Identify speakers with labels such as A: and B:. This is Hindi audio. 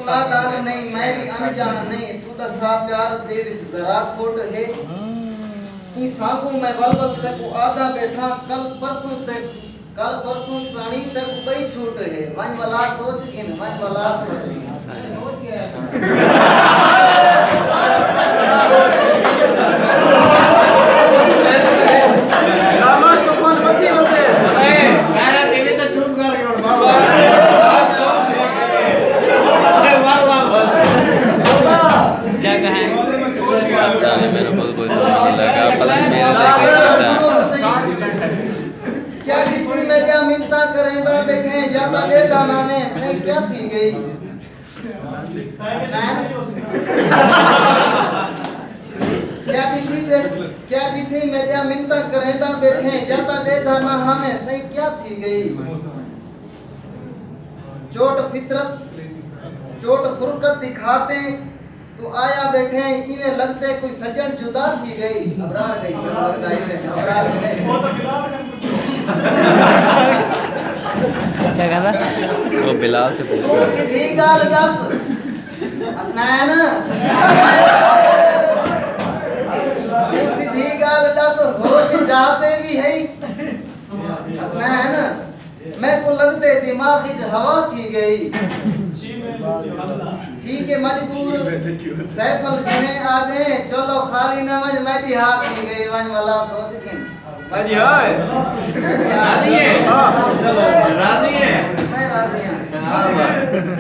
A: नादान नहीं मैं भी अनजान नहीं तू दसा प्यार दे विच जरा खोट है की सांगू मैं बलबल तक आधा बैठा कल परसों ताणी तक बई छूट है मन वाला सोच गिन मन वाला सोच गिन क्या चिट्ठी में क्या मिलता करेंदा बैठे जाता दे दाना में सही क्या थी गई क्या चिट्ठी में क्या मिलता करेंदा बैठे जाता दे दाना हमें सही क्या थी गई चोट फुरकत दिखाते तू आया बैठे इवे लगते कोई सज्जन जुदा थी गई घबरा गई
B: क्या कहता वो बिलाल से पूछ
A: तू सीधी गाल दस हसनैन तू सीधी गाल दस होश जाते भी है हसनैन मैं को लगते दिमाग च हवा थी गई ठीक है मजबूर सैफल गिने आ गए चलो खाली नमज मैं भी हाथ ही गई वन वाला सोच गिन
C: राजी है
A: राजी है
C: चलो राजी है
A: मैं राजी हूं